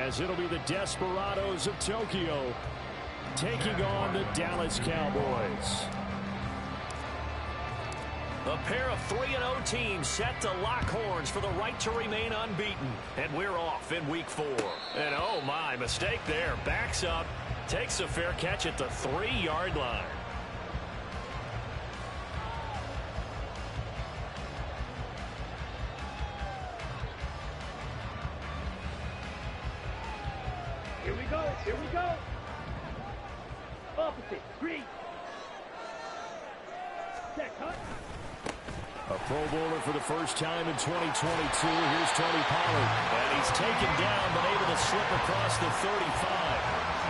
as it'll be the Desperados of Tokyo taking on the Dallas Cowboys. A pair of 3-0 teams set to lock horns for the right to remain unbeaten. And we're off in week 4. And oh my, mistake there. Backs up, takes a fair catch at the 3-yard line. Here we go, here we go. Opposite, green. Check, huh? A Pro Bowler for the first time in 2022. Here's Tony Pollard. And he's taken down, but able to slip across the 35.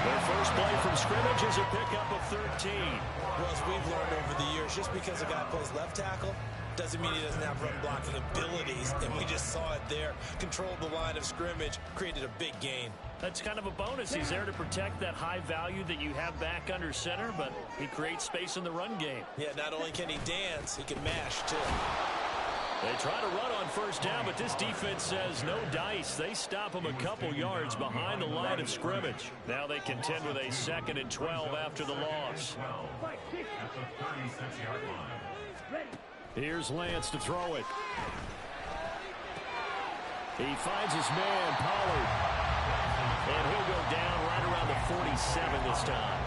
Their first play from scrimmage is a pickup of 13. Well, as we've learned over the years, just because a guy plays left tackle doesn't mean he doesn't have run blocking abilities. And we just saw it there. Controlled the line of scrimmage, created a big gain. That's kind of a bonus. He's there to protect that high value that you have back under center, but he creates space in the run game. Yeah, not only can he dance, he can mash, too. They try to run on first down, but this defense says no dice. They stop him a couple yards behind the line of scrimmage. Now they contend with a 2nd and 12 after the loss. Here's Lance to throw it. He finds his man, Pollard. And he'll go down right around the 47 this time.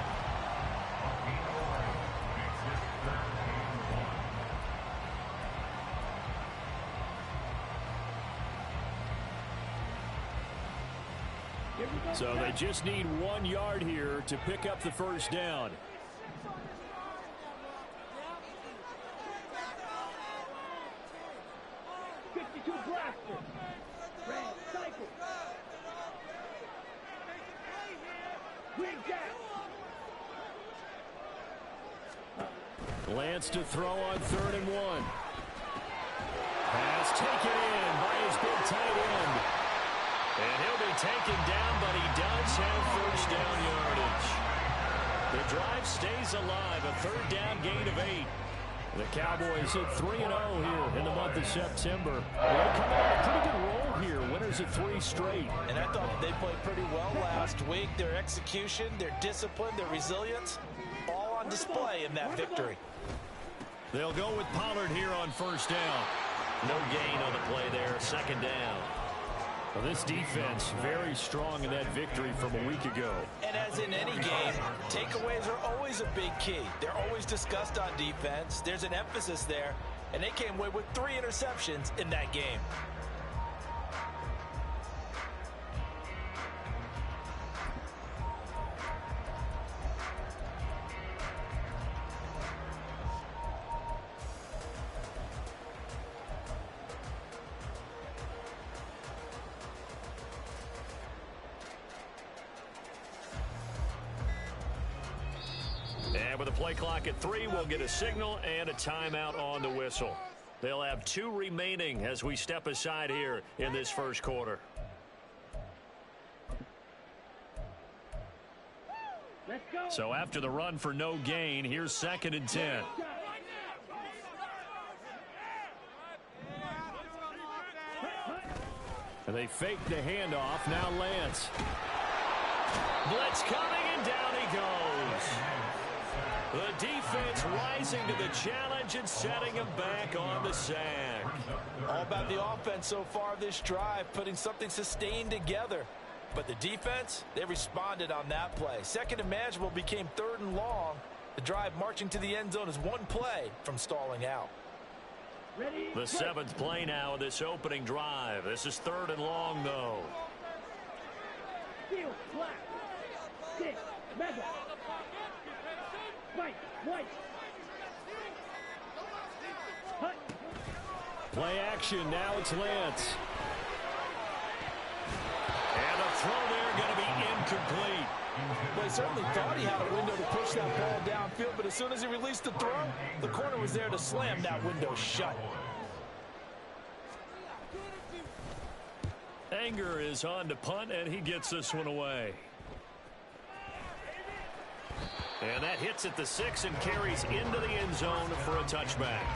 So they just need 1 yard here to pick up the first down. Lance to throw on 3rd and 1. Pass taken in by his big tight end. And he'll be taken down, but he does have first down yardage. The drive stays alive, a 3rd down gain of 8. The Cowboys hit 3-0 here in the month of September. They're coming on a pretty good roll here, winners of 3 straight. And I thought they played pretty well last week. Their execution, their discipline, their resilience, all on display in that victory. They'll go with Pollard here on first down. No gain on the play there, 2nd down. Well, this defense very strong in that victory from a week ago. And as in any game, takeaways are always a big key. They're always discussed on defense. There's an emphasis there, and they came away with 3 interceptions in that game. And with the play clock at 3, we'll get a signal and a timeout on the whistle. They'll have 2 remaining as we step aside here in this first quarter. Let's go. So after the run for no gain, here's 2nd and 10. And they fake the handoff. Now Lance. Blitz coming, and down he goes. The defense rising to the challenge and setting him back on the sack. All about the offense so far this drive, putting something sustained together. But the defense, they responded on that play. 2nd and manageable became 3rd and long. The drive marching to the end zone is 1 play from stalling out. The 7th play now of this opening drive. This is 3rd and long, though. Field, black. 6, Madden. White. Play action. Now it's Lance. And the throw there going to be incomplete. Well, he certainly thought he had a window to push that ball downfield, but as soon as he released the throw, the corner was there to slam that window shut. Anger is on to punt, and he gets this one away. And that hits at the 6 and carries into the end zone for a touchback.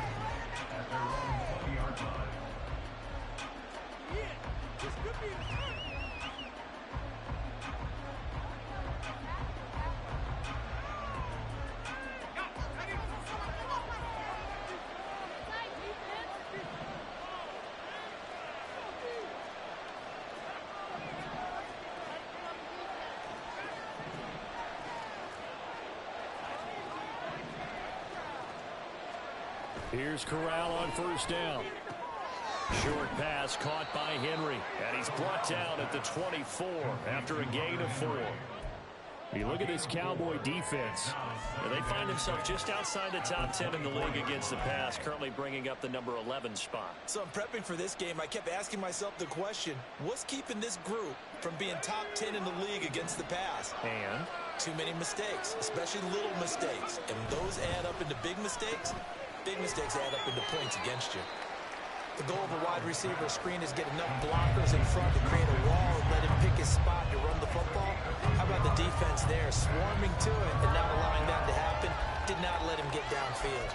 Here's Corral on first down. Short pass caught by Henry. And he's brought down at the 24 after a gain of 4. You look at this Cowboy defense. And they find themselves just outside the top 10 in the league against the pass, currently bringing up the number 11 spot. So I'm prepping for this game. I kept asking myself the question, what's keeping this group from being top 10 in the league against the pass? And too many mistakes, especially little mistakes. And when those add up into big mistakes add up into points against you. The goal of a wide receiver screen is get enough blockers in front to create a wall and let him pick his spot to run the football. How about the defense there, swarming to it and not allowing that to happen? Did not let him get downfield.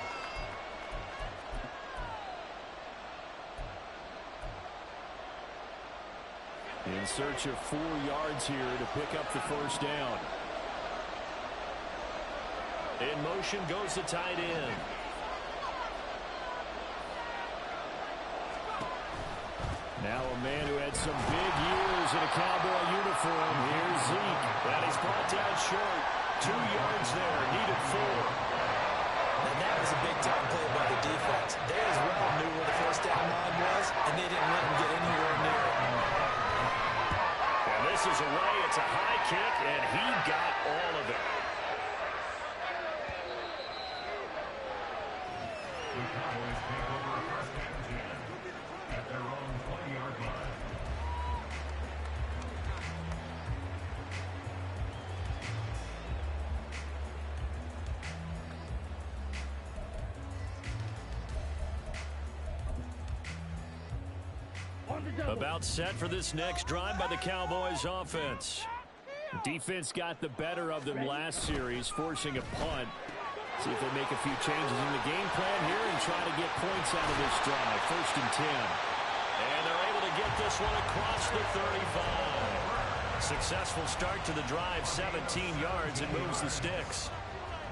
in search of 4 yards here to pick up the first down. In motion goes the tight end. Now a man who had some big years in a Cowboy uniform. Here's Zeke. And he's brought down short. 2 yards there. Needed 4. And that was a big-time play by the defense. They as well knew where the first down line was, and they didn't let him get anywhere near it. And this is away. It's a high kick, and he got all of it. The Cowboys take over first and 10 at their own 20-yard line. About set for this next drive by the Cowboys offense. Defense got the better of them last series, forcing a punt. See if they make a few changes in the game plan here and try to get points out of this drive. 1st and 10. And they're able to get this one across the 35. Successful start to the drive, 17 yards, and moves the sticks.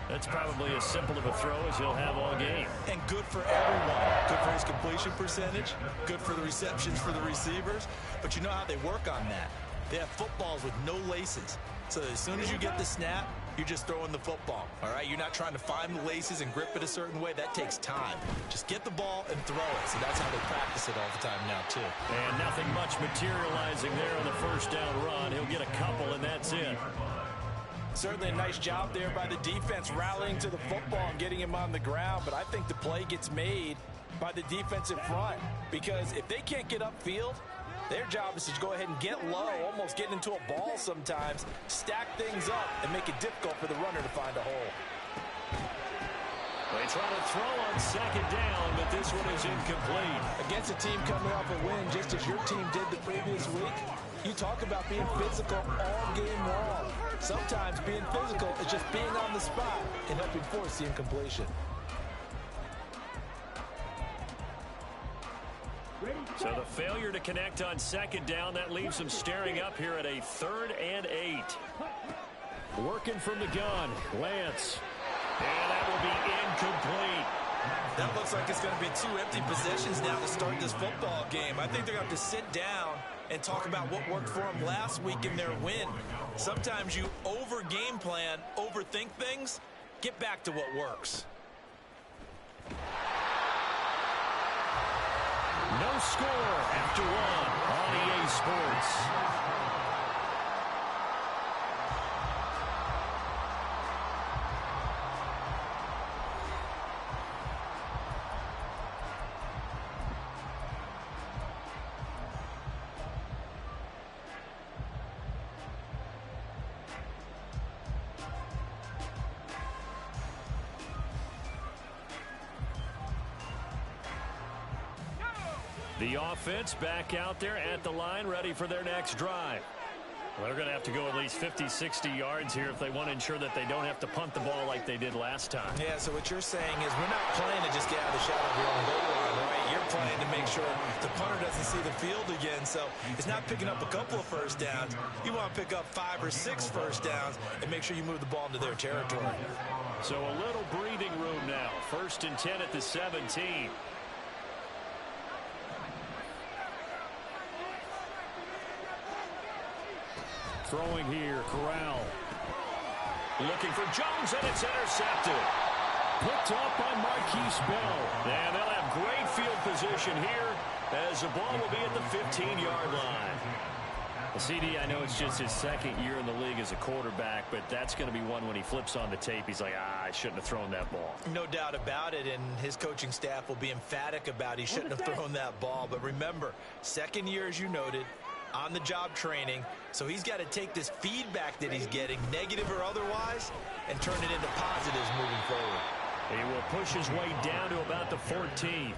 That's probably as simple of a throw as he'll have all game. And good for everyone. Good for his completion percentage. Good for the receptions for the receivers. But you know how they work on that. They have footballs with no laces. So as soon as you get the snap, you're just throwing the football. All right? You're not trying to find the laces and grip it a certain way. That takes time. Just get the ball and throw it. So that's how they practice it all the time now, too. And nothing much materializing there on the first down run. He'll get a couple, and that's it. Certainly a nice job there by the defense rallying to the football and getting him on the ground. But I think the play gets made by the defensive front. Because if they can't get upfield, their job is to go ahead and get low, almost get into a ball sometimes, stack things up, and make it difficult for the runner to find a hole. They try to throw on 2nd down, but this one is incomplete. Against a team coming off a win, just as your team did the previous week, you talk about being physical all game long. Sometimes being physical is just being on the spot and helping force the incompletion. So the failure to connect on 2nd down, that leaves them staring up here at a 3rd and 8. Working from the gun, Lance. And that will be incomplete. That looks like it's going to be 2 empty possessions now to start this football game. I think they're going to have to sit down and talk about what worked for them last week in their win. Sometimes you over-game plan, overthink things. Get back to what works. No score after 1 on EA Sports. The offense back out there at the line, ready for their next drive. Well, they're going to have to go at least 50, 60 yards here if they want to ensure that they don't have to punt the ball like they did last time. Yeah, so what you're saying is we're not playing to just get out of the shadow of your own goal line, right? You're playing to make sure the punter doesn't see the field again. So it's not picking up a couple of first downs. You want to pick up 5 or 6 first downs and make sure you move the ball into their territory. So a little breathing room now. 1st and 10 at the 17. Throwing here, Corral. Looking for Jones, and it's intercepted. picked off by Marquise Bell. And they'll have great field position here as the ball will be at the 15-yard line. Well, CD, I know it's just his second year in the league as a quarterback, but that's going to be one when he flips on the tape. He's like, I shouldn't have thrown that ball. No doubt about it, and his coaching staff will be emphatic about he shouldn't have thrown that ball. But remember, second year, as you noted, on-the-job training, so he's got to take this feedback that he's getting, negative or otherwise, and turn it into positives moving forward. He will push his way down to about the 14.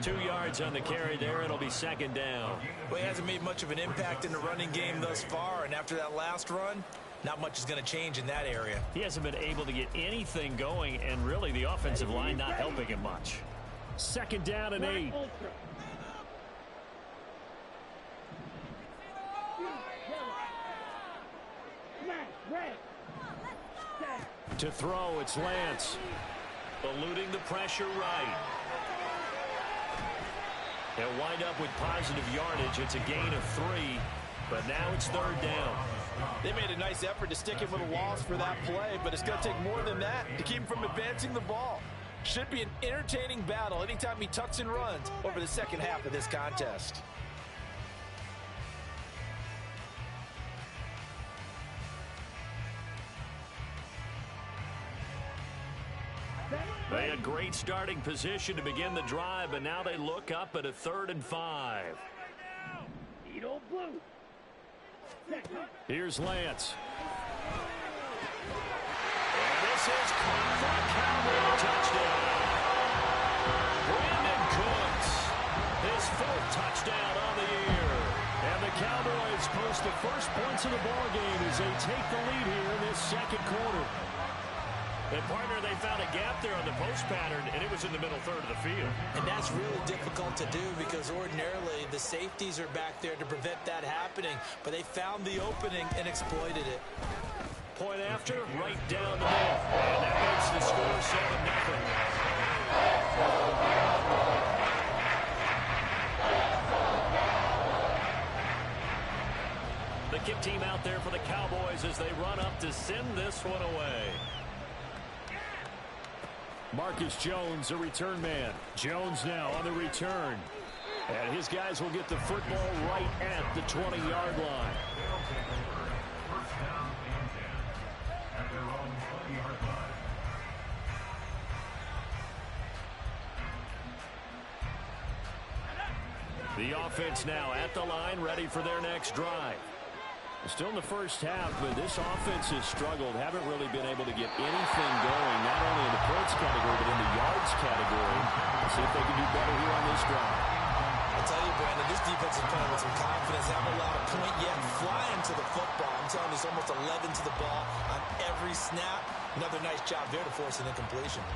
2 yards on the carry there. It'll be second down. Well, he hasn't made much of an impact in the running game thus far, and after that last run, not much is going to change in that area. He hasn't been able to get anything going, and really the offensive line not helping him much. Second down and 8. To throw, it's Lance. Eluding the pressure right. They'll wind up with positive yardage. It's a gain of 3, but now it's third down. They made a nice effort to stick him with a loss for that play, but it's going to take more than that to keep him from advancing the ball. Should be an entertaining battle anytime he tucks and runs over the second half of this contest. They had great starting position to begin the drive, but now they look up at a 3rd and 5. Eat old blue. Here's Lance. And this is caught for a Cowboy touchdown. Brandon Cooks, his 4th touchdown on the year. And the Cowboys post the first points of the ball game as they take the lead here in this second quarter. And, partner, they found a gap there on the post pattern, and it was in the middle third of the field. And that's really difficult to do because ordinarily the safeties are back there to prevent that happening. But they found the opening and exploited it. Point after, right down the middle. And that makes the score 7-0. The kick team out there for the Cowboys as they run up to send this one away. Marcus Jones, a return man. Jones now on the return. And his guys will get the football right at the 20-yard line. First down and 10 at their own 20-yard line. The offense now at the line, ready for their next drive. Still in the first half, but this offense has struggled. Haven't really been able to get anything going, not only in the points category, but in the yards category. Let's see if they can do better here on this drive. I'll tell you, Brandon, this defense is playing with some confidence. Haven't allowed a point yet. Flying to the football. I'm telling you, it's almost 11 to the ball on every snap. Another nice job there to force an incompletion.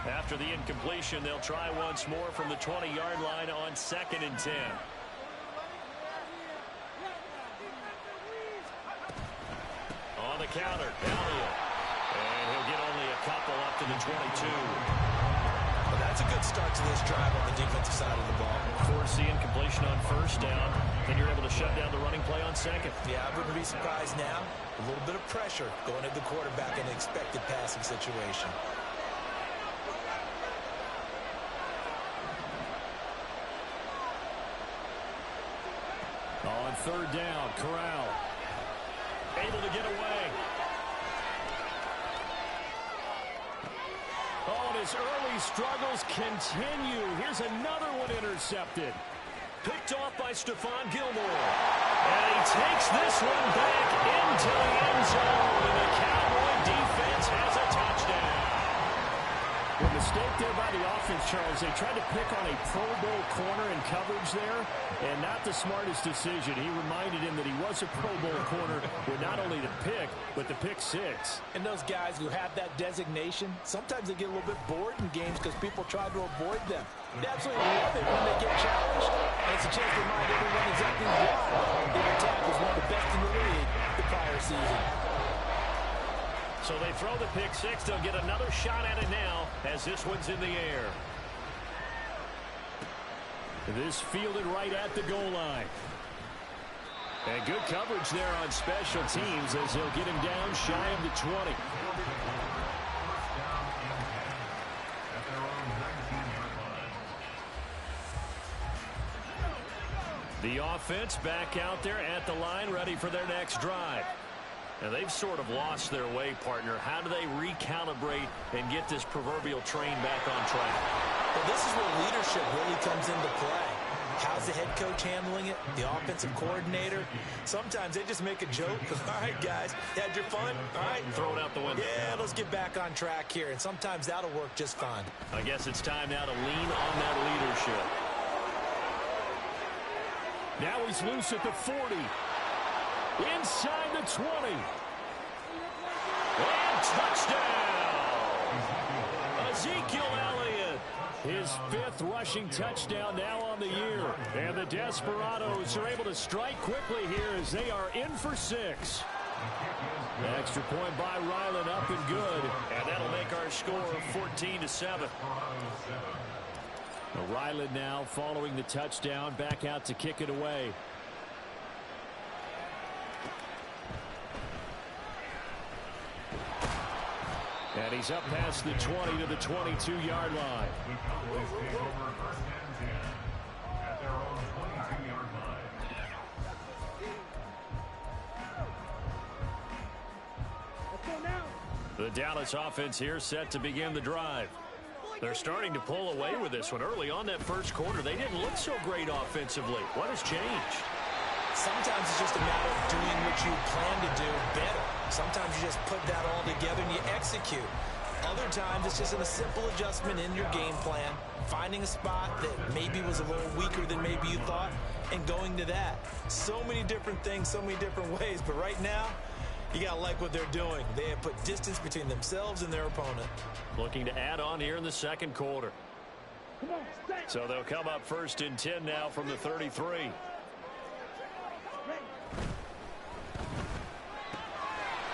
After the incompletion, they'll try once more from the 20-yard line on 2nd and 10. On the counter, Elliott. And he'll get only a couple up to the 22. Well, that's a good start to this drive on the defensive side of the ball. Force the incompletion on first down. Then you're able to shut down the running play on second. Yeah, I wouldn't be surprised now. A little bit of pressure going at the quarterback in an expected passing situation. On third down, Corral able to get away. Oh, and his early struggles continue. Here's another one intercepted. Picked off by Stephon Gilmore. And he takes this one back into the end zone. And the Cowboy defense has a touchdown. A mistake there by the offense, Charles. They tried to pick on a Pro Bowl corner in coverage there, and not the smartest decision. He reminded him that he was a Pro Bowl corner with not only the pick, but the pick six. And those guys who have that designation, sometimes they get a little bit bored in games because people try to avoid them. They absolutely love it when they get challenged, and it's a chance to remind everyone exactly why their attack was one of the best in the league the prior season. So they throw the pick six. They'll get another shot at it now as this one's in the air. This fielded right at the goal line. And good coverage there on special teams as they'll get him down shy of the 20. The offense back out there at the line, ready for their next drive. Now, they've sort of lost their way, partner. How do they recalibrate and get this proverbial train back on track? Well, this is where leadership really comes into play. How's the head coach handling it? The offensive coordinator? Sometimes they just make a joke. All right, guys, had your fun? All right. Throw it out the window. Yeah, let's get back on track here. And sometimes that'll work just fine. I guess it's time now to lean on that leadership. Now he's loose at the 40. Inside the 20. And touchdown! Ezekiel Elliott. His 5th rushing touchdown now on the year. And the Desperados are able to strike quickly here as they are in for 6. Extra point by Ryland, up and good. And that'll make our score 14-7. Ryland now following the touchdown, back out to kick it away. And he's up past the 20 to the 22-yard line. The Dallas offense here set to begin the drive. They're starting to pull away with this one. Early on that first quarter, they didn't look so great offensively. What has changed? Sometimes it's just a matter of doing what you plan to do better. Sometimes you just put that all together and you execute. Other times it's just a simple adjustment in your game plan, finding a spot that maybe was a little weaker than maybe you thought, and going to that. So many different things, so many different ways, but right now, you got to like what they're doing. They have put distance between themselves and their opponent. Looking to add on here in the second quarter. So they'll come up 1st and 10 now from the 33.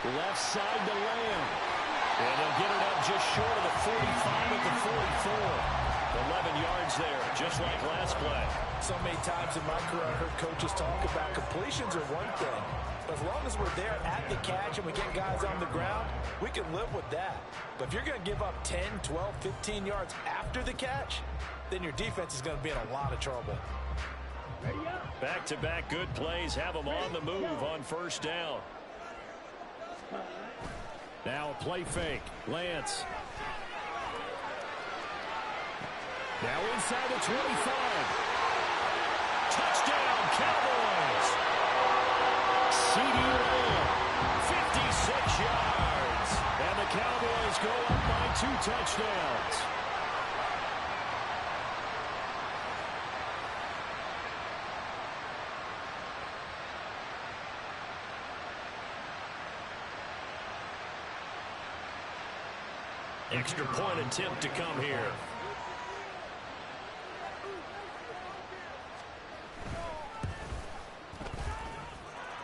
Left side to Lamb. And they'll get it up just short of the 45 at the 44. 11 yards there, just like last play. So many times in my career, I heard coaches talk about completions are one thing. But as long as we're there at the catch and we get guys on the ground, we can live with that. But if you're going to give up 10, 12, 15 yards after the catch, then your defense is going to be in a lot of trouble. Back-to-back good plays have them on the move on 1st down. Now a play fake. Lance. Now inside the 25. Touchdown, Cowboys. C.D. Lamb, 56 yards. And the Cowboys go up by 2 touchdowns. Extra point attempt to come here.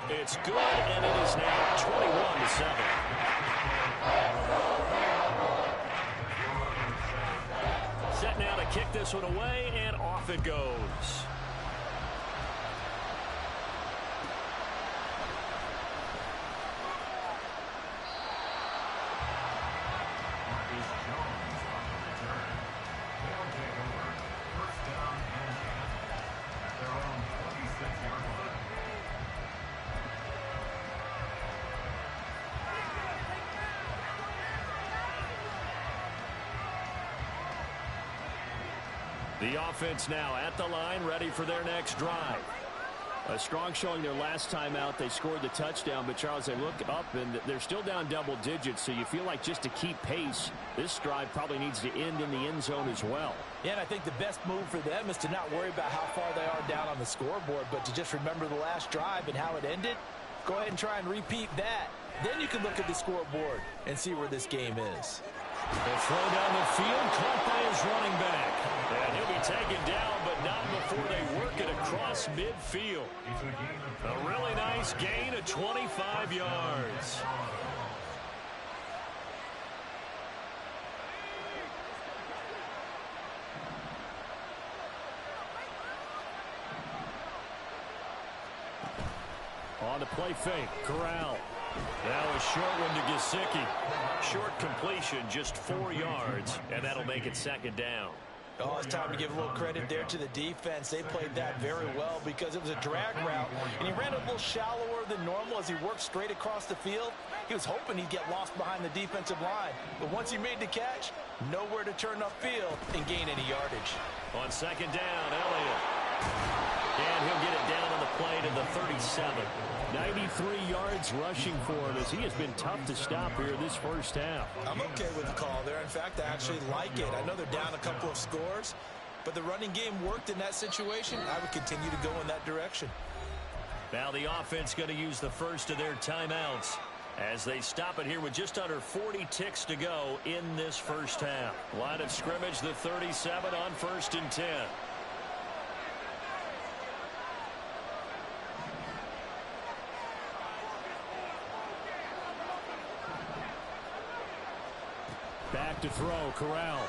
It's good, and it is now 21-7. Set now to kick this one away, and off it goes. The offense now at the line, ready for their next drive. A strong showing their last time out. They scored the touchdown, but Charles, they look up and they're still down double digits, so you feel like just to keep pace, this drive probably needs to end in the end zone as well. Yeah, and I think the best move for them is to not worry about how far they are down on the scoreboard, but to just remember the last drive and how it ended. Go ahead and try and repeat that. Then you can look at the scoreboard and see where this game is. The throw down the field, caught by his running back. And he'll be taken down, but not before they work it across midfield. A really nice gain of 25 yards. the play fake. Corral. Now a short one to Gesicki. Short completion, just 4 yards, and that'll make it second down. Oh, it's time to give a little credit there to the defense. They played that very well because it was a drag route, and he ran a little shallower than normal as he worked straight across the field. He was hoping he'd get lost behind the defensive line, but once he made the catch, nowhere to turn upfield and gain any yardage. On second down, Elliott. And he'll get it down on the play to the 37. 93 yards rushing for him as he has been tough to stop here this first half. I'm okay with the call there. In fact, I actually like it. I know they're down a couple of scores, but the running game worked in that situation. I would continue to go in that direction. Now the offense going to use the first of their timeouts as they stop it here with just under 40 ticks to go in this first half. Line of scrimmage, the 37 on 1st and 10. Back to throw, Corral.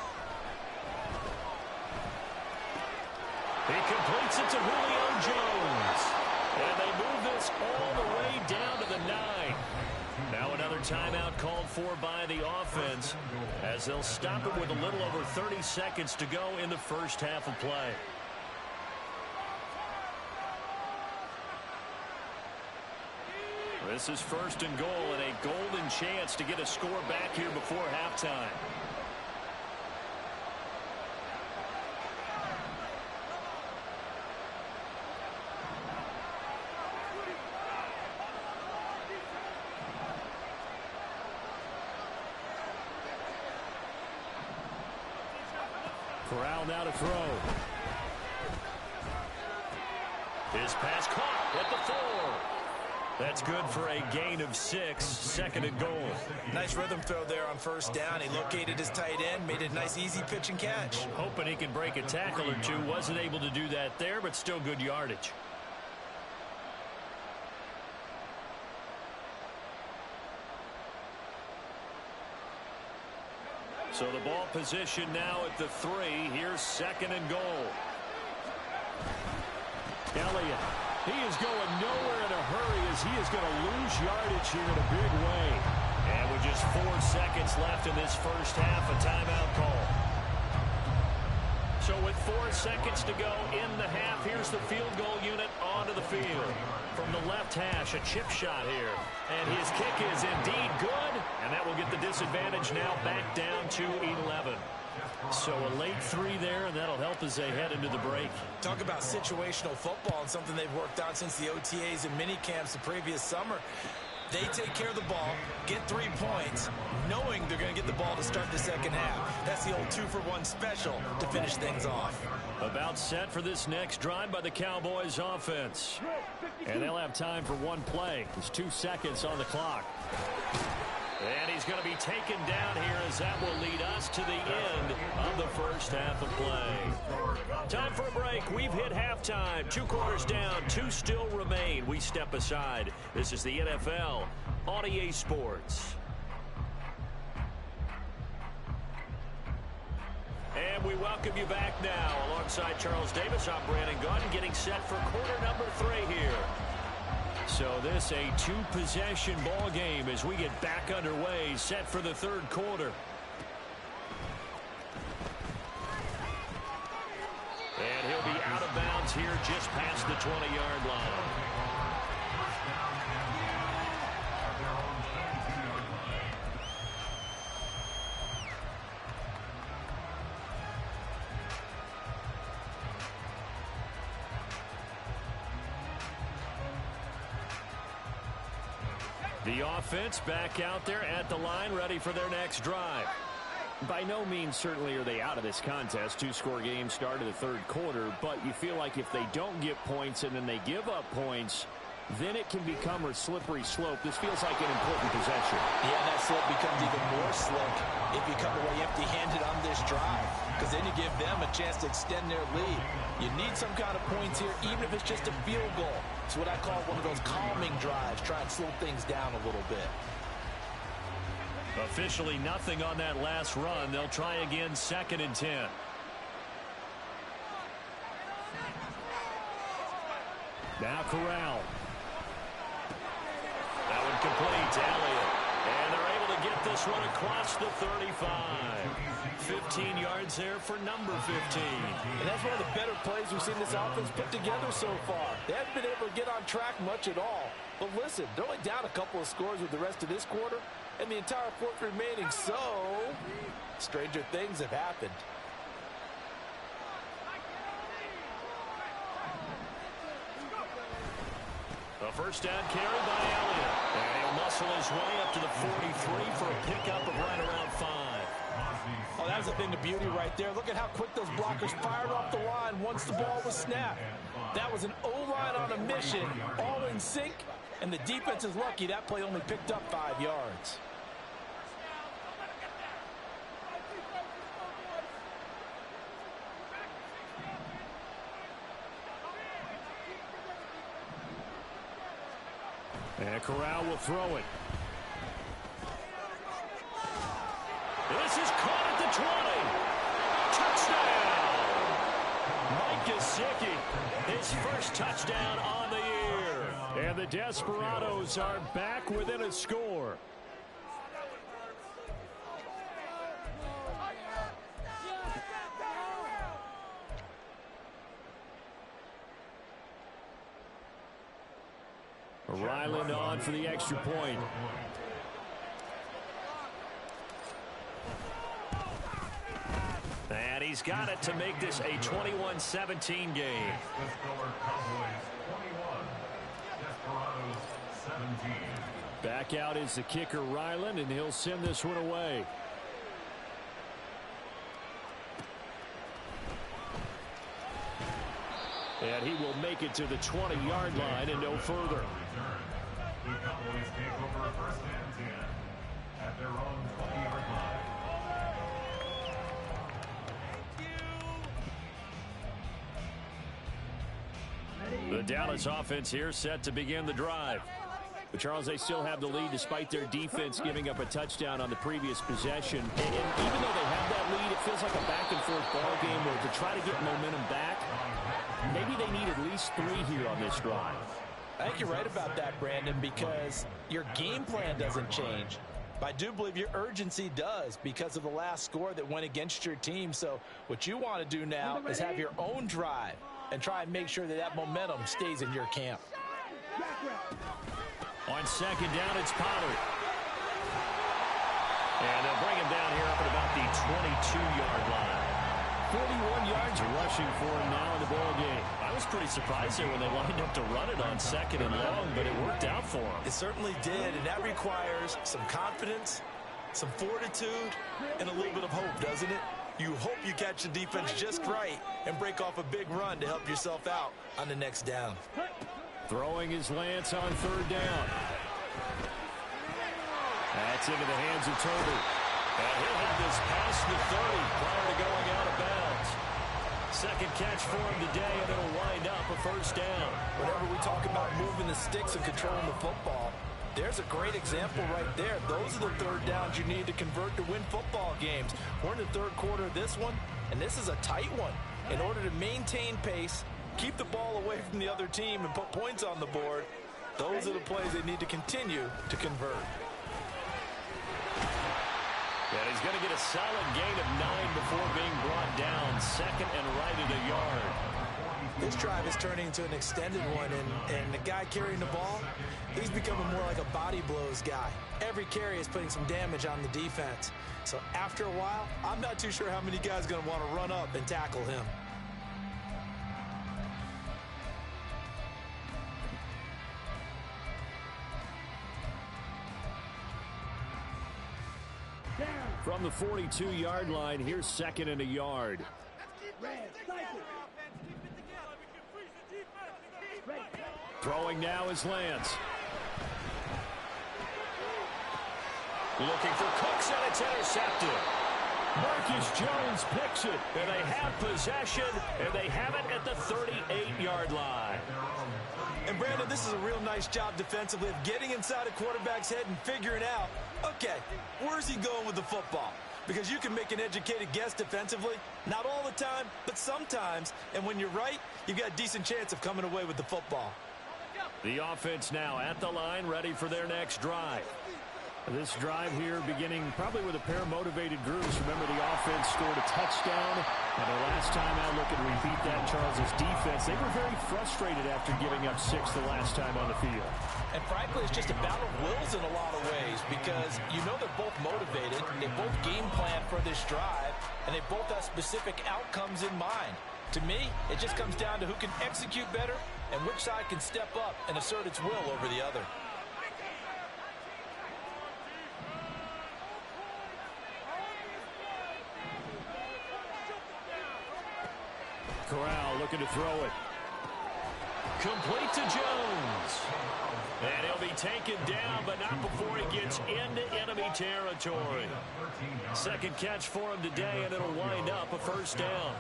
He completes it to Julio Jones. And they move this all the way down to the 9. Now another timeout called for by the offense as they'll stop it with a little over 30 seconds to go in the first half of play. This is 1st and goal and a golden chance to get a score back here before halftime. Corral now to throw. His pass caught at the 4. That's good for a gain of 6, 2nd and goal. Nice rhythm throw there on 1st down. He located his tight end, made a nice easy pitch and catch. Hoping he can break a tackle or two. Wasn't able to do that there, but still good yardage. So the ball position now at the 3. Here's 2nd and goal. Elliott. He is going nowhere in a hurry as he is going to lose yardage here in a big way. And with just 4 seconds left in this first half, a timeout call. So with 4 seconds to go in the half, here's the field goal unit onto the field. From the left hash, a chip shot here. And his kick is indeed good. And that will get the disadvantage now back down to 11. So a late 3 there, and that'll help as they head into the break. Talk about situational football and something they've worked on since the OTAs and mini camps the previous summer. They take care of the ball, get 3 points, knowing they're going to get the ball to start the second half. That's the old 2-for-1 special to finish things off. About set for this next drive by the Cowboys offense. And they'll have time for one play. There's 2 seconds on the clock. And he's going to be taken down here as that will lead us to the end of the first half of play. Time for a break. We've hit halftime. 2 quarters down, 2 still remain. We step aside. This is the NFL on EA Sports. And we welcome you back now. Alongside Charles Davis, I'm Brandon Gunn, getting set for quarter number 3 here. So this a 2-possession ball game as we get back underway, set for the 3rd quarter. And he'll be out of bounds here just past the 20-yard line. The offense back out there at the line, ready for their next drive. By no means certainly are they out of this contest. 2-score game start of the 3rd quarter, but you feel like if they don't get points and then they give up points, then it can become a slippery slope. This feels like an important possession. Yeah, that slope becomes even more slick if you come away empty-handed on this drive, because then you give them a chance to extend their lead. You need some kind of points here, even if it's just a field goal. It's what I call one of those calming drives. Try and slow things down a little bit. Officially nothing on that last run. They'll try again, 2nd and 10. Now Corral. complete. Elliott. And they're able to get this one across the 35. 15 yards there for number 15. And that's one of the better plays we've seen this offense put together so far. They haven't been able to get on track much at all. But listen, they're only down a couple of scores with the rest of this quarter, and the entire fourth remaining, so stranger things have happened. A first down carry by Elliott. And he'll muscle his way up to the 43 for a pickup of right around 5. Oh, that was a thing of beauty right there. Look at how quick those blockers fired off the line once the ball was snapped. That was an O-line on a mission, all in sync, and the defense is lucky that play only picked up 5 yards. And Corral will throw it. This is caught at the 20. Touchdown! Mike Gesicki, his first touchdown on the year. And the Desperados are back within a score. Ryland on for the extra point. And he's got it to make this a 21-17 game. The score, Cowboys 21, Desperados 17. Back out is the kicker, Ryland, and he'll send this one away. And he will make it to the 20-yard line and no further. The Cowboys take over first and 10 at their own 20-yard line. The Dallas offense here set to begin the drive. But Charles, they still have the lead despite their defense giving up a touchdown on the previous possession. And even though they have that lead, it feels like a back-and-forth ball game where to try to get momentum back, maybe they need at least 3 here on this drive. I think you're right about that, Brandon, because your game plan doesn't change. But I do believe your urgency does because of the last score that went against your team. So what you want to do now is have your own drive and try and make sure that that momentum stays in your camp. On second down, it's Pollard. And they'll bring him down here up at about the 22-yard line. 41 yards rushing for him now in the ball game. I was pretty surprised there when they lined up to run it on second and long, but it worked out for him. It certainly did, and that requires some confidence, some fortitude, and a little bit of hope, doesn't it? You hope you catch the defense just right and break off a big run to help yourself out on the next down. Throwing is Lance on third down. That's into the hands of Toby. And he'll have this past the 30 prior to going out of bounds. Second catch for him today, and it'll wind up a first down. Whenever we talk about moving the sticks and controlling the football, there's a great example right there. Those are the third downs you need to convert to win football games. We're in the third quarter of this one, and this is a tight one. In order to maintain pace, keep the ball away from the other team, and put points on the board, those are the plays they need to continue to convert. And he's going to get a solid gain of 9 before being brought down. Second and right at a yard. This drive is turning into an extended one, and the guy carrying the ball, he's becoming more like a body blows guy. Every carry is putting some damage on the defense. So after a while, I'm not too sure how many guys are going to want to run up and tackle him. From the 42-yard line, here's second and a yard. Throwing now is Lance. Looking for Cooks, and it's intercepted. Marcus Jones picks it. And they have possession, and they have it at the 38-yard line. And Brandon, this is a real nice job defensively of getting inside a quarterback's head and figuring out, okay, where's he going with the football? Because you can make an educated guess defensively, not all the time, but sometimes. And when you're right, you've got a decent chance of coming away with the football. The offense now at the line, ready for their next drive. This drive here beginning probably with a pair of motivated groups. Remember, the offense scored a touchdown, and the last time out, look and repeat that, Charles' defense. They were very frustrated after giving up 6 the last time on the field. And frankly, it's just a battle of wills in a lot of ways because you know they're both motivated, they both game plan for this drive, and they both have specific outcomes in mind. To me, it just comes down to who can execute better and which side can step up and assert its will over the other. Corral looking to throw it. Complete to Jones. And he'll be taken down, but not before he gets into enemy territory. Second catch for him today, and it'll wind up a first down.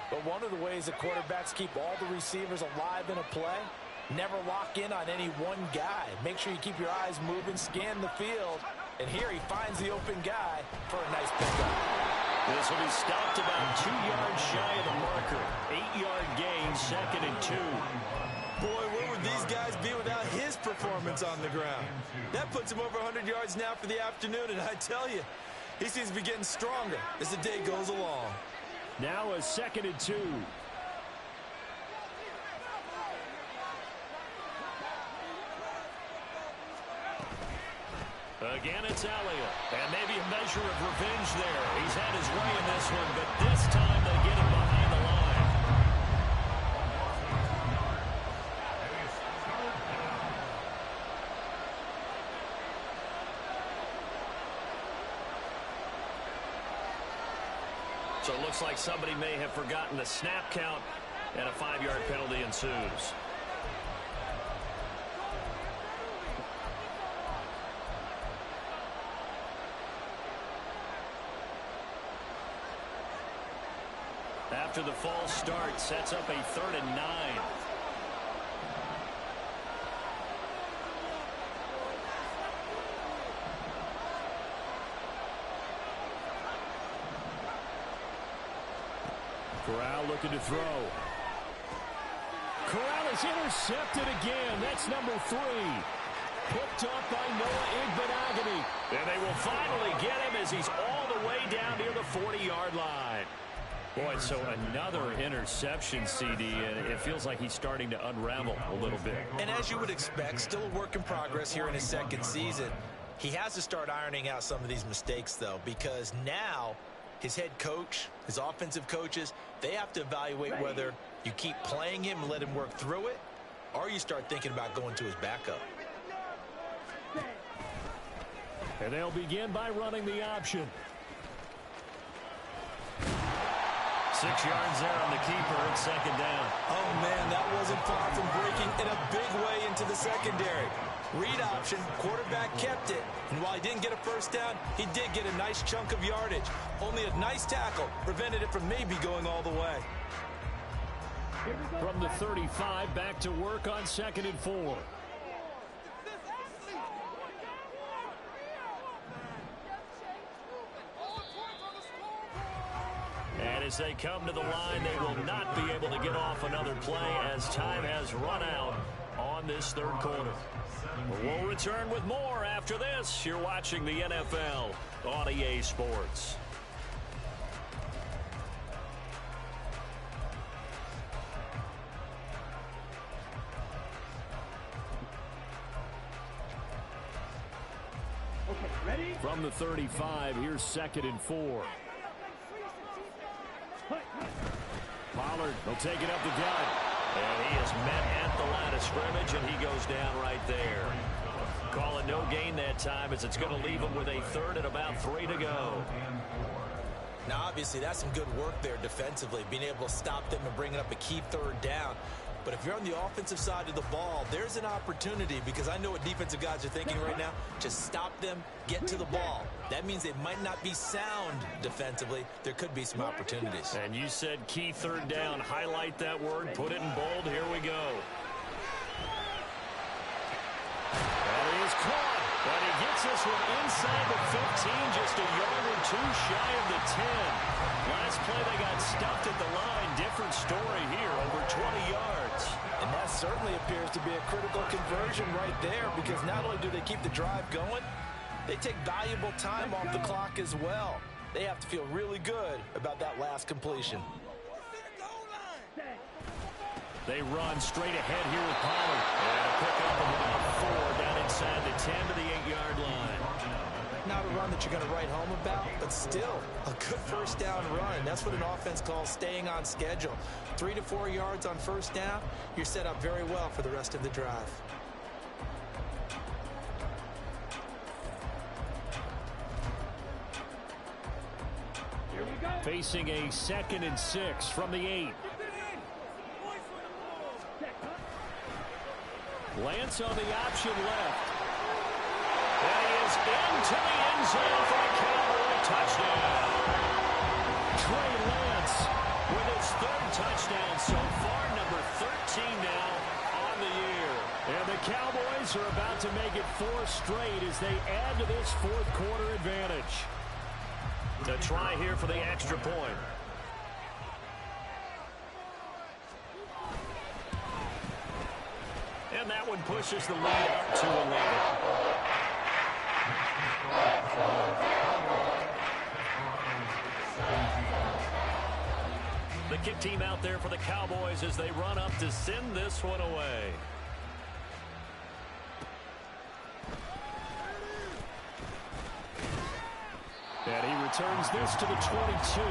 But one of the ways that quarterbacks keep all the receivers alive in a play, never lock in on any one guy. Make sure you keep your eyes moving, scan the field. And here he finds the open guy for a nice pickup. This will be stopped about 2 yards shy of the marker. 8-yard gain, 2nd and 2. Boy, where would these guys be without his performance on the ground? That puts him over 100 yards now for the afternoon, and I tell you, he seems to be getting stronger as the day goes along. Now a 2nd and 2. Again, it's Elliott. And maybe a measure of revenge there. He's had his way in this one, but this time they get him behind the line. So it looks like somebody may have forgotten the snap count, and a 5-yard penalty ensues. After the false start, sets up a 3rd and 9. Corral looking to throw. Corral is intercepted again. That's number 3. Picked up by Noah Igbenogany. And they will finally get him as he's all the way down near the 40-yard line. Boy, so another interception, CD, and it feels like he's starting to unravel a little bit. And as you would expect, still a work in progress here in his 2nd season. He has to start ironing out some of these mistakes, though, because now his head coach, his offensive coaches, they have to evaluate whether you keep playing him and let him work through it, or you start thinking about going to his backup. And they'll begin by running the option. 6 yards there on the keeper. It's 2nd down. Oh, man, that wasn't far from breaking in a big way into the secondary. Read option, quarterback kept it, and while he didn't get a first down, he did get a nice chunk of yardage. Only a nice tackle prevented it from maybe going all the way. From the 35, back to work on 2nd and 4. And as they come to the line, they will not be able to get off another play as time has run out on this 3rd quarter. We'll return with more after this. You're watching the NFL on EA Sports. Okay, ready? From the 35, here's 2nd and 4. Pollard will take it up the gut. And he is met at the line of scrimmage, and he goes down right there. Calling no gain that time as it's going to leave him with a 3rd and about 3 to go. Now, obviously, that's some good work there defensively, being able to stop them and bringing up a key 3rd down. But if you're on the offensive side of the ball, there's an opportunity, because I know what defensive guys are thinking right now. Just stop them, get to the ball. That means they might not be sound defensively. There could be some opportunities. And you said key 3rd down. Highlight that word. Put it in bold. Here we go. And he is caught. But he gets this one inside the 15, just a yard or 2 shy of the 10. Last play they got stuffed at the line. Different story here, over 20 yards. And that certainly appears to be a critical conversion right there, because not only do they keep the drive going, they take valuable time off the clock as well. They have to feel really good about that last completion. They run straight ahead here with Pollard. And a pickup of about 4 down inside the 10 to the 8-yard line. Not a run that you're going to write home about, but still a good first down run. That's what an offense calls staying on schedule. 3 to 4 yards on first down, you're set up very well for the rest of the drive. Facing a 2nd and 6 from the 8. Lance on the option left. And he is into the end zone for a Cowboy touchdown. Trey Lance with his 3rd touchdown so far, number 13 now on the year. And the Cowboys are about to make it 4 straight as they add to this 4th quarter advantage. To try here for the extra point. And that one pushes the lead up to 11. The kick team out there for the Cowboys as they run up to send this one away. And he returns this to the 22.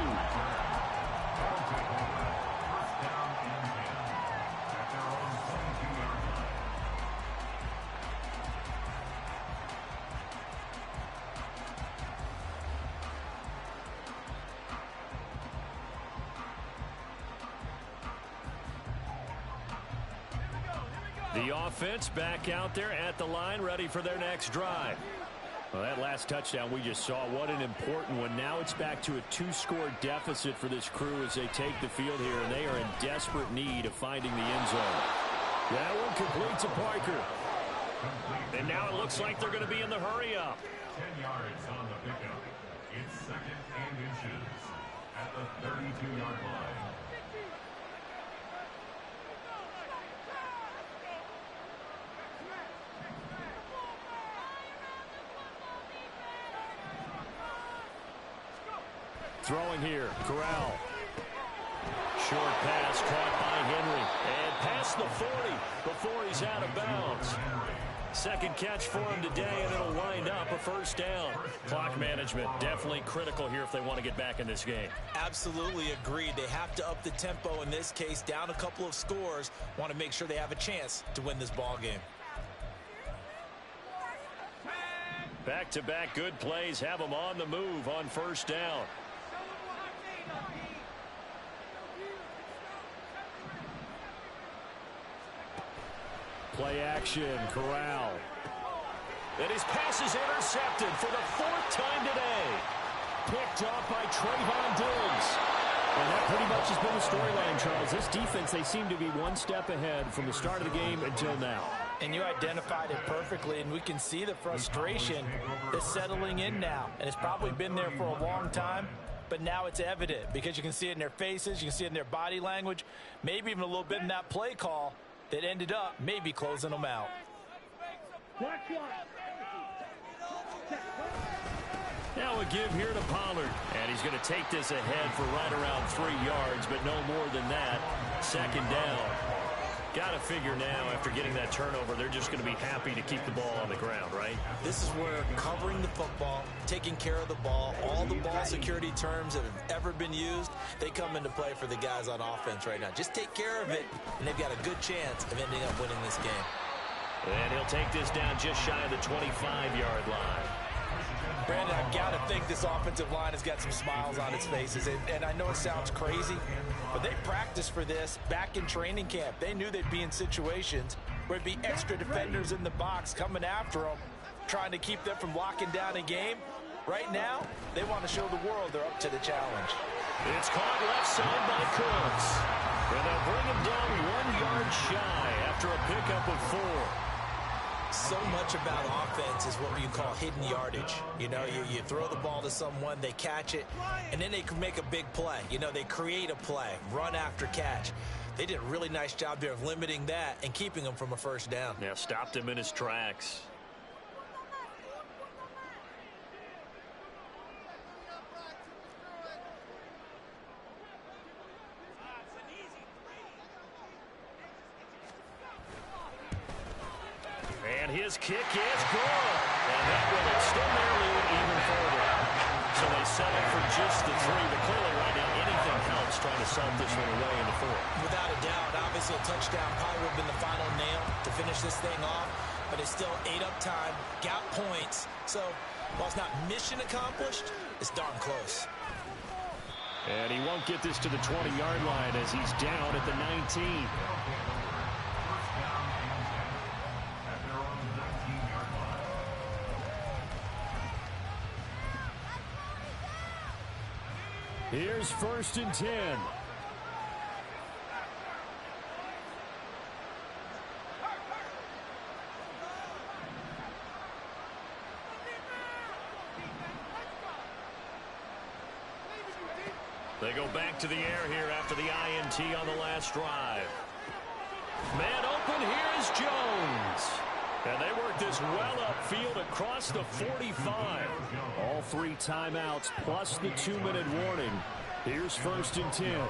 The offense back out there at the line, ready for their next drive. Well, that last touchdown we just saw, what an important one. Now it's back to a 2-score deficit for this crew as they take the field here, and they are in desperate need of finding the end zone. That one complete to Parker. And now it looks like they're going to be in the hurry-up. 10 yards on the pickup. It's 2nd and inches at the 32-yard line. Throwing here, Corral. Short pass caught by Henry. And past the 40 before he's out of bounds. 2nd catch for him today, and it'll wind up a 1st down. Clock management definitely critical here if they want to get back in this game. Absolutely agreed. They have to up the tempo in this case, down a couple of scores. Want to make sure they have a chance to win this ball game. Back-to-back good plays have them on the move on 1st down. Play action, Corral. And his pass is intercepted for the 4th time today. Picked up by Trayvon Diggs. And that pretty much has been the storyline, Charles. This defense, they seem to be one step ahead from the start of the game until now. And you identified it perfectly, and we can see the frustration that's settling in now. And it's probably been there for a long time, but now it's evident because you can see it in their faces, you can see it in their body language, maybe even a little bit in that play call that ended up maybe closing them out. Now a give here to Pollard. And he's going to take this ahead for right around 3 yards, but no more than that. 2nd down. Got to figure now, after getting that turnover, they're just going to be happy to keep the ball on the ground, right? This is where covering the football, taking care of the ball, all the ball security terms that have ever been used, they come into play for the guys on offense right now. Just take care of it, and they've got a good chance of ending up winning this game. And he'll take this down just shy of the 25-yard line. Brandon, I've got to think this offensive line has got some smiles on its faces. And I know it sounds crazy, but they practiced for this back in training camp. They knew they'd be in situations where it'd be extra defenders in the box coming after them, trying to keep them from locking down a game. Right now, they want to show the world they're up to the challenge. It's caught left side by Cooks. And they'll bring him down 1 yard shy after a pickup of 4. So much about offense is what you call hidden yardage. You know, you throw the ball to someone, they catch it, and then they can make a big play. You know, they create a play, run after catch. They did a really nice job there of limiting that and keeping him from a first down. Yeah, stopped him in his tracks. And his kick is good. And that will extend their lead even further. So they settle for just the 3, but clearly right now anything helps trying to salt this one away in the 4th. Without a doubt, obviously a touchdown probably would have been the final nail to finish this thing off, but it's still ate up time, got points. So while it's not mission accomplished, it's darn close. And he won't get this to the 20-yard line as he's down at the 19. Here's 1st and 10. They go back to the air here after the INT on the last drive. Man open, here is Jones. And they work this well upfield across the 45. All 3 timeouts plus the 2-minute warning. Here's 1st and 10.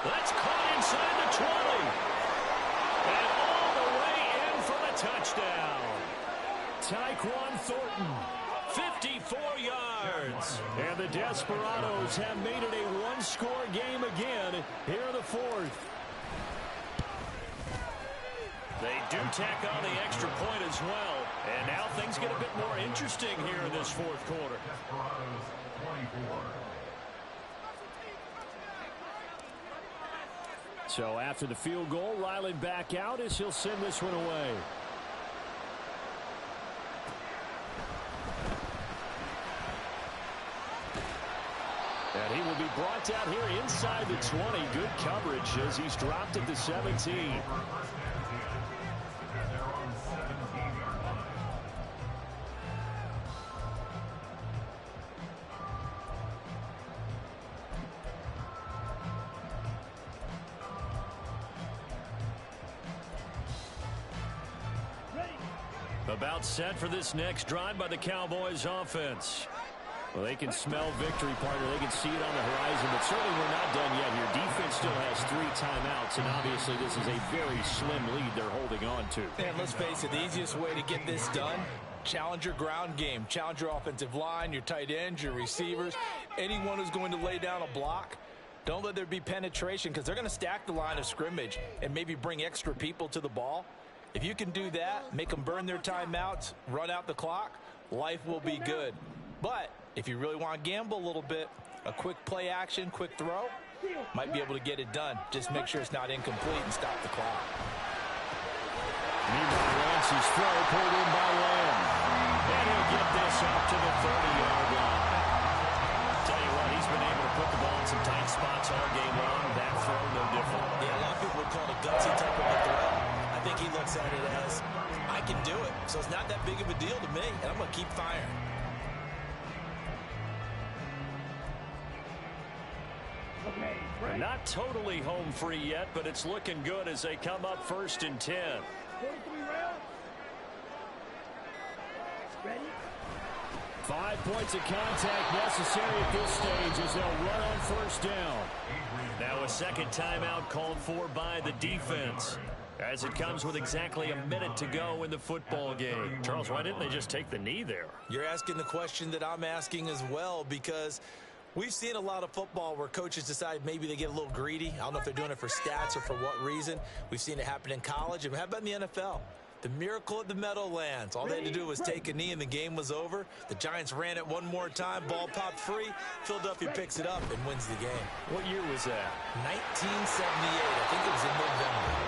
That's caught inside the 20. And all the way in for the touchdown. Tyquan Thornton. 54 yards. And the Desperados have made it a one-score game again here in the 4th. They do tack on the extra point as well. And now things get a bit more interesting here in this 4th quarter. So after the field goal, Ryland back out as he'll send this one away. And he will be brought down here inside the 20. Good coverage as he's dropped at the 17. About set for this next drive by the Cowboys offense. Well, they can smell victory, partner. They can see it on the horizon, but certainly we're not done yet here. Defense still has 3 timeouts, and obviously this is a very slim lead they're holding on to. And let's face it, the easiest way to get this done, challenge your ground game. Challenge your offensive line, your tight ends, your receivers, anyone who's going to lay down a block. Don't let there be penetration because they're going to stack the line of scrimmage and maybe bring extra people to the ball. If you can do that, make them burn their timeouts, run out the clock, life will be good. But if you really want to gamble a little bit, a quick play action, quick throw, might be able to get it done. Just make sure it's not incomplete and stop the clock. Meanwhile, Lance's throw pulled in by Lamb. And he'll get this up to the 30-yard line. Tell you what, he's been able to put the ball in some tight spots all game long. That throw, no different. Yeah, a lot of people would call it a gutsy type of a throw. I think he looks at it as, I can do it. So it's not that big of a deal to me, and I'm going to keep firing. Not totally home free yet, but it's looking good as they come up 1st and 10. 5 points of contact necessary at this stage as they'll run on 1st down. Now a second timeout called for by the defense as it comes with exactly a minute to go in the football game. Charles, why didn't they just take the knee there? You're asking the question that I'm asking as well, because we've seen a lot of football where coaches decide maybe they get a little greedy. I don't know if they're doing it for stats or for what reason. We've seen it happen in college. And how about in the NFL? The miracle of the Meadowlands. All they had to do was take a knee and the game was over. The Giants ran it one more time. Ball popped free. Philadelphia picks it up and wins the game. What year was that? 1978. I think it was in November.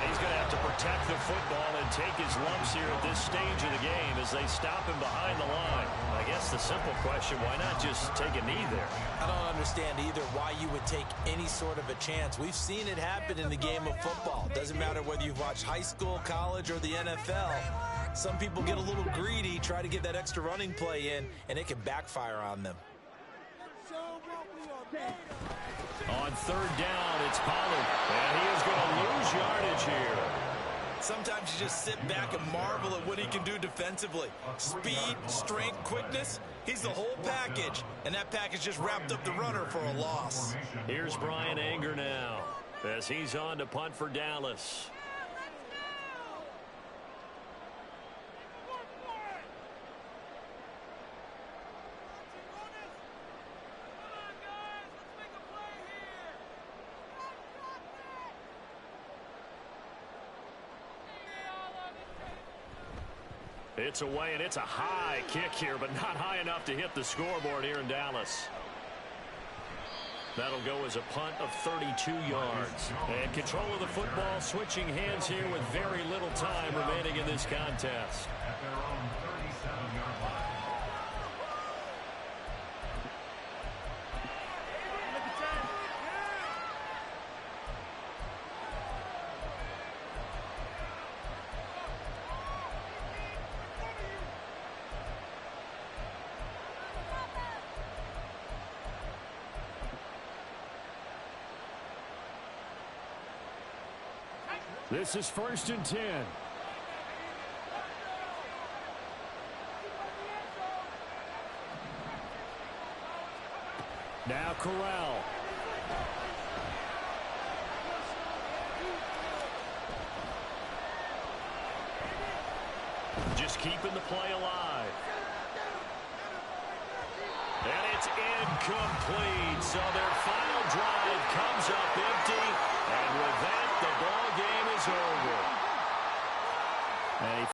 He's going to have to protect the football and take his lumps here at this stage of the game as they stop him behind the line. I guess the simple question, why not just take a knee there? I don't understand either why you would take any sort of a chance. We've seen it happen in the game of football. Doesn't matter whether you've watched high school, college, or the NFL. Some people get a little greedy, try to get that extra running play in, and it can backfire on them. On third down, it's Pollard, and he is going to lose yardage here. Sometimes you just sit back and marvel at what he can do defensively. Speed, strength, quickness, he's the whole package, and that package just wrapped up the runner for a loss. Here's Brian Anger now as he's on to punt for Dallas. It's away, and it's a high kick here, but not high enough to hit the scoreboard here in Dallas. That'll go as a punt of 32 yards. And control of the football switching hands here with very little time remaining in this contest. At their own 37-yard line. This is 1st and 10. Now Corral. Just keeping the play alive. And it's incomplete. So their final drive comes up empty. And with that, the ball game is over. And